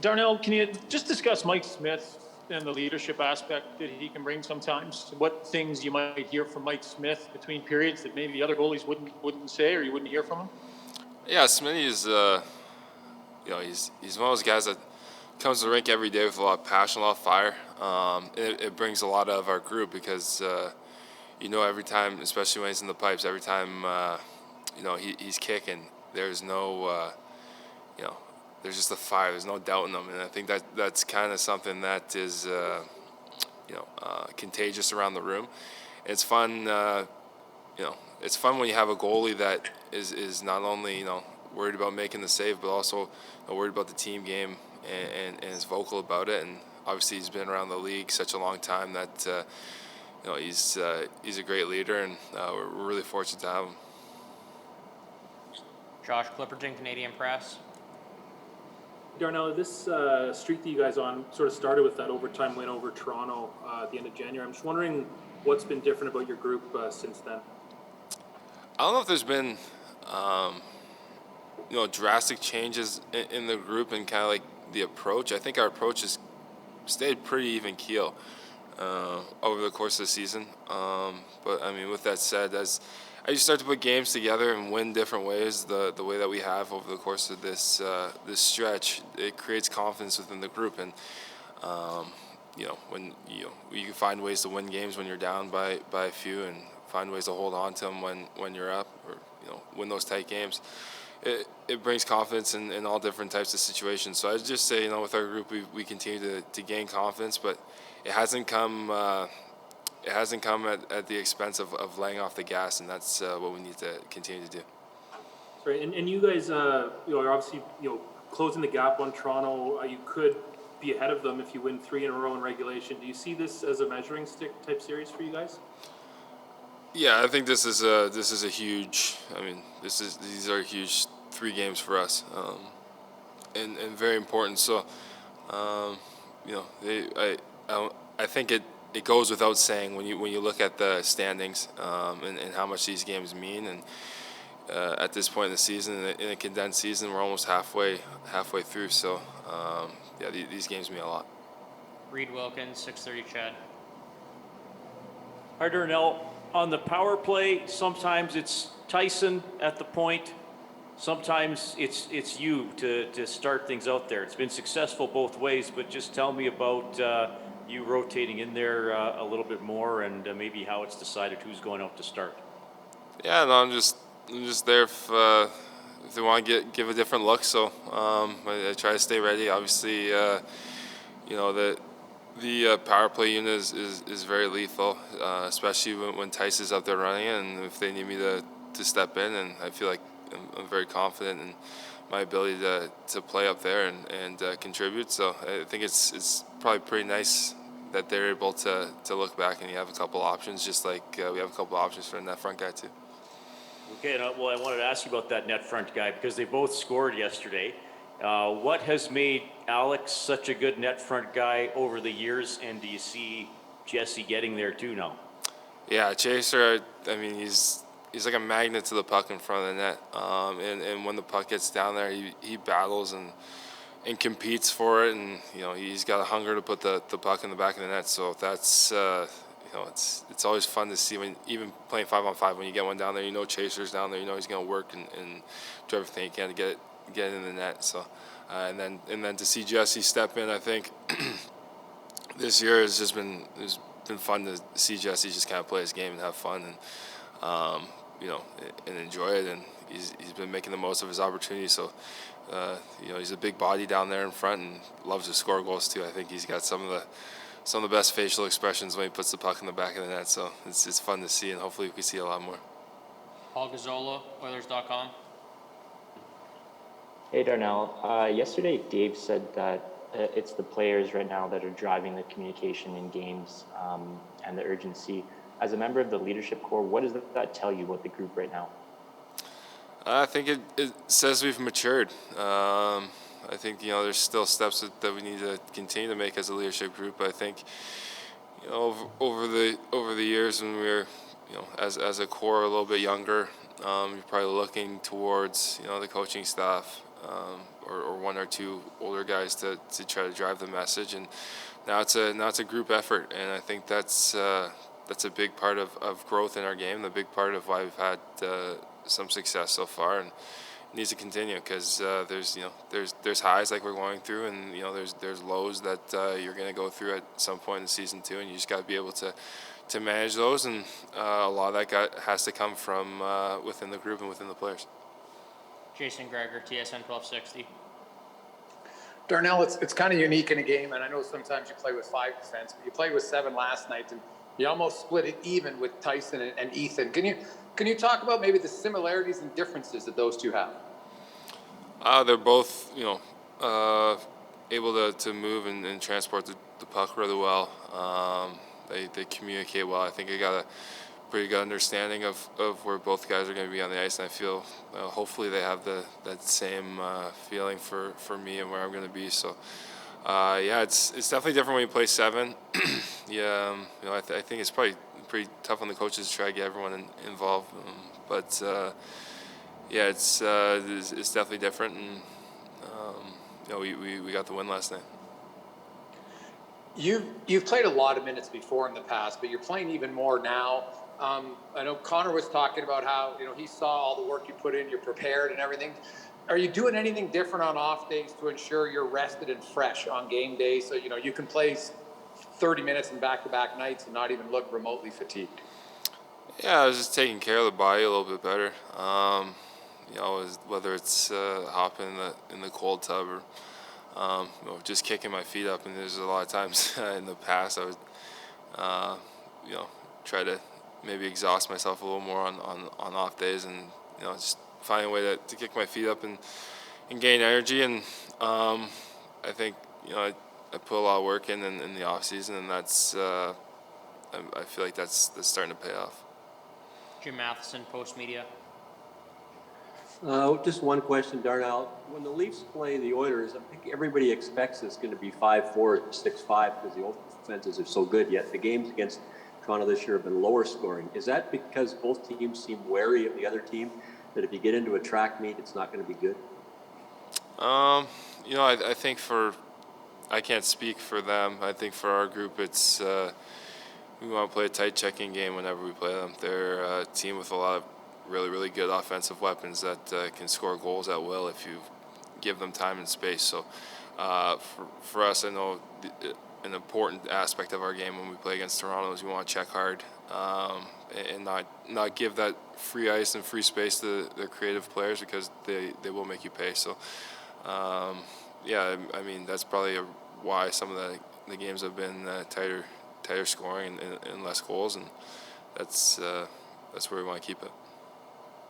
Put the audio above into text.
Darnell, can you just discuss Mike Smith and the leadership aspect that he can bring sometimes? What things you might hear from Mike Smith between periods that maybe the other goalies wouldn't say, or you wouldn't hear from him? Yeah, Smitty is, he's one of those guys that comes to the rink every day with a lot of passion, a lot of fire. It brings a lot of our group because, every time, especially when he's in the pipes, every time, he's kicking, there's no, there's just a fire. There's no doubt in him, and I think that's kind of something that is, contagious around the room. It's fun, it's fun when you have a goalie that is not only worried about making the save, but also worried about the team game and is vocal about it. And obviously, he's been around the league such a long time that he's a great leader, and we're really fortunate to have him. Josh Clipperton, Canadian Press. Darnell, this streak that you guys on sort of started with that overtime win over Toronto at the end of January. I'm just wondering what's been different about your group since then. I don't know if there's been drastic changes in the group and kind of like the approach. I think our approach has stayed pretty even keel over the course of the season. But I mean, with that said, as you start to put games together and win different ways, the way that we have over the course of this stretch, it creates confidence within the group. And when you can find ways to win games when you're down by a few, and find ways to hold on to them when you're up, or win those tight games. It brings confidence in all different types of situations. So I'd just say, with our group, we continue to gain confidence, but it hasn't come at the expense of laying off the gas, and that's what we need to continue to do. Right, and you guys, are obviously closing the gap on Toronto. You could be ahead of them if you win 3 in a row in regulation. Do you see this as a measuring stick type series for you guys? Yeah, I think this is a huge. I mean, these are huge 3 games for us, and very important. So, I think it goes without saying when you look at the standings and how much these games mean. And at this point in the season, in a condensed season, we're almost halfway through. So, these games mean a lot. Reed Wilkins, 6:30 Chad. Hi, Darnell. On the power play, sometimes it's Tyson at the point. Sometimes it's you to start things out there. It's been successful both ways, but just tell me about you rotating in there a little bit more, and maybe how it's decided who's going out to start. Yeah, no, I'm just there if they want to give a different look. So I try to stay ready. Obviously, the power play unit is very lethal, especially when Tice is out there running it, and if they need me to step in, and I feel like I'm very confident in my ability to play up there and contribute. So I think it's probably pretty nice that they're able to look back and you have a couple options, just like we have a couple options for the net front guy too. Okay, well, I wanted to ask you about that net front guy because they both scored yesterday. What has made Alex such a good net front guy over the years, and do you see Jesse getting there too now? Yeah, Chaser, I mean, he's like a magnet to the puck in front of the net, and when the puck gets down there, he battles and competes for it, and he's got a hunger to put the puck in the back of the net. So that's it's always fun to see when even playing 5-on-5 when you get one down there. Chaser's down there. He's going to work and do everything he can to get it in the net. So and then to see Jesse step in, I think this year it's been fun to see Jesse just kind of play his game and have fun and and enjoy it. And he's been making the most of his opportunities. So he's a big body down there in front and loves to score goals too. I think he's got some of the best facial expressions when he puts the puck in the back of the net. So it's fun to see, and hopefully we can see a lot more. Paul Gazzola, Oilers.com. Hey, Darnell. Yesterday, Dave said that it's the players right now that are driving the communication in games and the urgency. As a member of the leadership core, what does that tell you about the group right now? I think it says we've matured. I think there's still steps that we need to continue to make as a leadership group. I think over the years when we were as a core a little bit younger, you're probably looking towards the coaching staff or one or two older guys to try to drive the message. And now it's a group effort, and I think that's a big part of growth in our game. The big part of why we've had some success so far, and it needs to continue because there's highs like we're going through, and there's lows that you're going to go through at some point in season 2, and you just got to be able to manage those, and a lot of that has to come from within the group and within the players. Jason Gregor, TSN 1260. Darnell, it's kind of unique in a game, and I know sometimes you play with 5 defense, but you played with 7 last night, and you almost split it even with Tyson and Ethan. Can you talk about maybe the similarities and differences that those two have? They're both, able to move and transport the puck really well. They communicate well. I think they got a pretty good understanding of where both guys are going to be on the ice, and I feel hopefully they have that same feeling for me and where I'm going to be. So it's definitely different when you play 7. I think it's probably pretty tough on the coaches to try to get everyone involved, but it's definitely different, and we got the win last night. You've played a lot of minutes before in the past, but you're playing even more now. I know Connor was talking about how he saw all the work you put in, you're prepared and everything. Are you doing anything different on off days to ensure you're rested and fresh on game day, so you can play 30 minutes in back-to-back nights and not even look remotely fatigued? Yeah, I was just taking care of the body a little bit better. Whether it's hopping in the cold tub or just kicking my feet up. And there's a lot of times in the past I would, try to maybe exhaust myself a little more on off days, and just find a way to kick my feet up and gain energy. And I think I put a lot of work in the off season, and that's I feel like that's starting to pay off. Jim Matheson, Post Media. Just one question, Darnell. When the Leafs play the Oilers, I think everybody expects it's going to be 5-4, 6-5 because the offenses are so good, yet the games against Toronto this year have been lower scoring. Is that because both teams seem wary of the other team, that if you get into a track meet, it's not going to be good? I think I can't speak for them. I think for our group, it's we want to play a tight checking game whenever we play them. They're a team with a lot of really, really good offensive weapons that can score goals at will if you give them time and space. So for us, I know an important aspect of our game when we play against Toronto is we want to check hard and not give that free ice and free space to the creative players, because they will make you pay. So that's probably why some of the games have been tighter scoring and less goals, and that's where we want to keep it.